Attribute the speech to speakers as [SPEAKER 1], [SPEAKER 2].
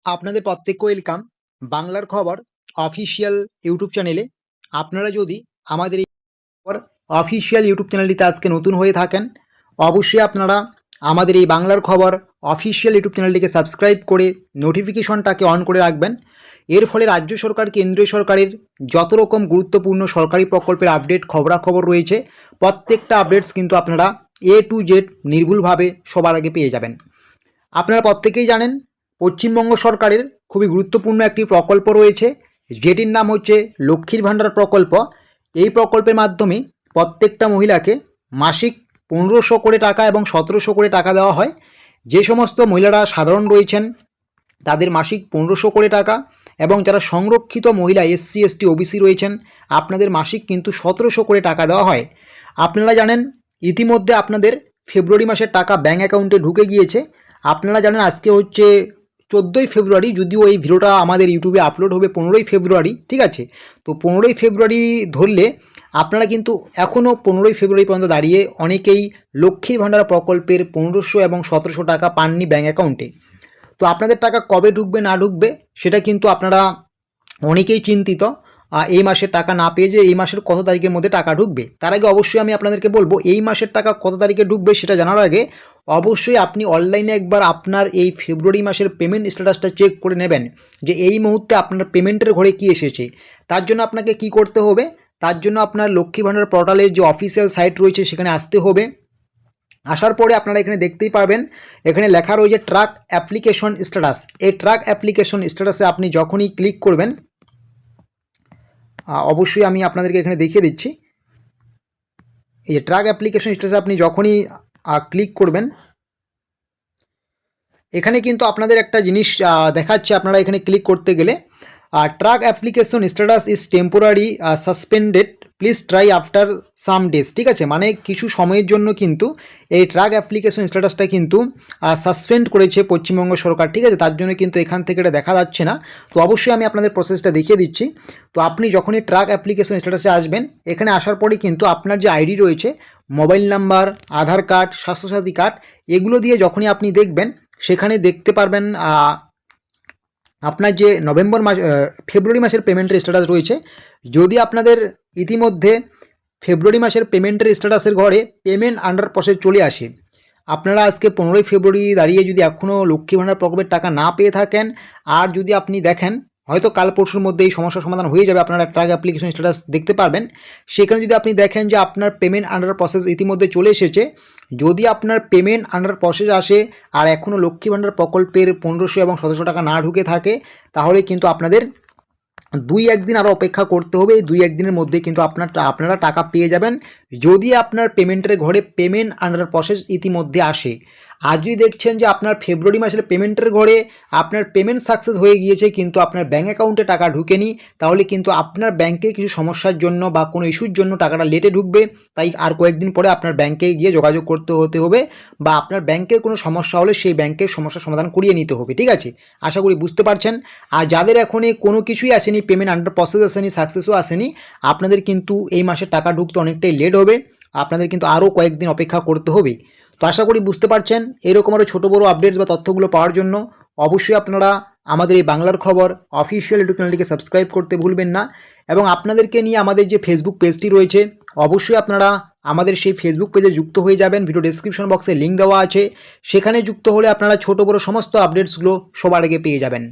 [SPEAKER 1] আপনাদের প্রত্যেককে ওয়েলকাম বাংলার খবর অফিসিয়াল ইউটিউব চ্যানেলে। আপনারা যদি আমাদের এই খবর অফিসিয়াল ইউটিউব চ্যানেলটিতে আজকে নতুন হয়ে থাকেন, অবশ্যই আপনারা আমাদের এই বাংলার খবর অফিসিয়াল ইউটিউব চ্যানেলটিকে সাবস্ক্রাইব করে নোটিফিকেশনটাকে অন করে রাখবেন। এর ফলে রাজ্য সরকার কেন্দ্রীয় সরকারের যত রকম গুরুত্বপূর্ণ সরকারি প্রকল্পের আপডেট খবরাখবর রয়েছে, প্রত্যেকটা আপডেটস কিন্তু আপনারা A to Z নির্ভুলভাবে সবার আগে পেয়ে যাবেন। আপনারা প্রত্যেকেই জানেন পশ্চিমবঙ্গ সরকারের খুবই গুরুত্বপূর্ণ একটি প্রকল্প রয়েছে, যেটির নাম হচ্ছে লক্ষ্মীর ভাণ্ডার প্রকল্প। এই প্রকল্পের মাধ্যমে প্রত্যেকটা মহিলাকে মাসিক 1500 করে টাকা এবং 1700 করে টাকা দেওয়া হয়। যে সমস্ত মহিলারা সাধারণ রয়েছেন তাদের মাসিক 1500 করে টাকা, এবং যারা সংরক্ষিত মহিলা SC ST OBC রয়েছেন আপনাদের মাসিক কিন্তু 1700 করে টাকা দেওয়া হয়। আপনারা জানেন ইতিমধ্যে আপনাদের ফেব্রুয়ারি মাসের টাকা ব্যাঙ্ক অ্যাকাউন্টে ঢুকে গিয়েছে। আপনারা জানেন আজকে হচ্ছে 14ই ফেব্রুয়ারি, যদিও এই ভিডিওটা আমাদের ইউটিউবে আপলোড হবে 15ই ফেব্রুয়ারি, ঠিক আছে। তো 15ই ফেব্রুয়ারি ধরলে আপনারা কিন্তু এখনও 15ই ফেব্রুয়ারি পর্যন্ত দাঁড়িয়ে অনেকেই লক্ষ্মীর ভাণ্ডার প্রকল্পের 1500 এবং 1700 টাকা পাননি ব্যাঙ্ক অ্যাকাউন্টে। তো আপনাদের টাকা কবে ঢুকবে না ঢুকবে সেটা কিন্তু আপনারা অনেকেই চিন্তিত, এই মাসের টাকা না পেয়ে যে এই মাসের কত তারিখের মধ্যে টাকা ঢুকবে। তার আগে অবশ্যই আমি আপনাদেরকে বলবো এই মাসের টাকা কত তারিখে ঢুকবে সেটা জানার আগে অবশ্যই আপনি অনলাইনে একবার আপনার এই ফেব্রুয়ারি মাসের পেমেন্ট স্ট্যাটাসটা চেক করে নেবেন যে এই মুহূর্তে আপনার পেমেন্টের ঘরে কী এসেছে। তার জন্য আপনাকে কি করতে হবে, তার জন্য আপনার লক্ষ্মী ভাণ্ডার পোর্টালের যে অফিসিয়াল সাইট রয়েছে সেখানে আসতে হবে। আসার পরে আপনারা এখানে দেখতেই পারবেন, এখানে লেখা রয়েছে ট্র্যাক অ্যাপ্লিকেশন স্ট্যাটাস। এই ট্র্যাক অ্যাপ্লিকেশন স্ট্যাটাসে আপনি যখনই ক্লিক করবেন, অবশ্যই আমি আপনাদেরকে এখানে দেখিয়ে দিচ্ছি, এই যে ট্র্যাক অ্যাপ্লিকেশন স্ট্যাটাসে আপনি যখনই ক্লিক করবেন, এখানে কিন্তু আপনাদের একটা জিনিস দেখাচ্ছে। আপনারা এখানে ক্লিক করতে গেলে track application status is temporary suspended, please try after some days, ঠিক আছে। মানে কিছু সময়ের জন্য কিন্তু এই ট্র্যাক অ্যাপ্লিকেশন স্ট্যাটাসটা কিন্তু সাসপেন্ড করেছে পশ্চিমবঙ্গ সরকার, ঠিক আছে। তার জন্য কিন্তু এখান থেকে এটা দেখা যাচ্ছে না। তো অবশ্যই আমি আপনাদের প্রসেসটা দেখিয়ে দিচ্ছি। তো আপনি যখনই ট্র্যাক অ্যাপ্লিকেশন স্ট্যাটাসে আসবেন, এখানে আসার পরে কিন্তু আপনার যে আইডি রয়েছে, মোবাইল নাম্বার, আধার কার্ড, স্বাস্থ্যসাথী কার্ড, এগুলো দিয়ে যখনই আপনি দেখবেন সেখানে দেখতে পারবেন আপনার যে ফেব্রুয়ারি মাসের পেমেন্টের স্ট্যাটাস রয়েছে। যদি আপনাদের ইতিমধ্যে ফেব্রুয়ারি মাসের পেমেন্টের স্ট্যাটাসের ঘরে পেমেন্ট আন্ডার প্রসেস চলে আসে, আপনারা আজকে 15ই ফেব্রুয়ারি দাঁড়িয়ে যদি এখনও লক্ষ্মী ভাণ্ডার প্রকল্পের টাকা না পেয়ে থাকেন, আর যদি আপনি দেখেন হয়তো কাল পরশুর মধ্যে এই সমস্যার সমাধান হয়ে যাবে, আপনারা ট্র্যাক অ্যাপ্লিকেশন স্ট্যাটাস দেখতে পারবেন। সেখানে যদি আপনি দেখেন যে আপনার পেমেন্ট আন্ডার প্রসেস ইতিমধ্যে চলে এসেছে, যদি আপনার পেমেন্ট আন্ডার প্রসেস আসে আর এখনও লক্ষ্মী ভাণ্ডার প্রকল্পের 1500 এবং 1700 টাকা না ঢুকে থাকে, তাহলে কিন্তু আপনাদের 2-1 দিন আরও অপেক্ষা করতে হবে। এই 2-1 দিনের মধ্যে কিন্তু আপনারা টাকা পেয়ে যাবেন, যদি আপনার পেমেন্টের ঘরে পেমেন্ট আন্ডার প্রসেস ইতিমধ্যে আসে। আর যদি দেখছেন যে আপনার ফেব্রুয়ারি মাসের পেমেন্টের ঘরে আপনার পেমেন্ট সাকসেস হয়ে গিয়েছে কিন্তু আপনার ব্যাঙ্ক অ্যাকাউন্টে টাকা ঢুকেনি, তাহলে কিন্তু আপনার ব্যাংকের কিছু সমস্যার জন্য বা কোনো ইস্যুর জন্য টাকাটা লেটে ঢুকবে। তাই আর কয়েকদিন পরে আপনার ব্যাংকে গিয়ে যোগাযোগ হতে হবে, বা আপনার ব্যাংকের কোনো সমস্যা হলে সেই ব্যাংকের সমস্যার সমাধান করিয়ে নিতে হবে, ঠিক আছে। আশা করি বুঝতে পারছেন। আর যাদের এখনই কোনো কিছুই আসেনি, পেমেন্ট আন্ডার প্রসেস আসেনি, সাকসেসও আসেনি, আপনাদের কিন্তু এই মাসে টাকা ঢুকতে অনেকটাই লেট হবে। আপনাদের কিন্তু আরও কয়েকদিন অপেক্ষা করতে হবে। তো আশা করি বুঝতে পারছেন। এরকম আরও ছোটো বড়ো আপডেটস বা তথ্যগুলো পাওয়ার জন্য অবশ্যই আপনারা আমাদের এই বাংলার খবর অফিসিয়াল ইউটিউব চ্যানেলটিকে সাবস্ক্রাইব করতে ভুলবেন না। এবং আপনাদেরকে নিয়ে আমাদের যে ফেসবুক পেজটি রয়েছে, অবশ্যই আপনারা আমাদের সেই ফেসবুক পেজে যুক্ত হয়ে যাবেন। ভিডিও ডেসক্রিপশন বক্সে লিঙ্ক দেওয়া আছে, সেখানে যুক্ত হলে আপনারা ছোটো বড়ো সমস্ত আপডেটসগুলো সবার আগে পেয়ে যাবেন।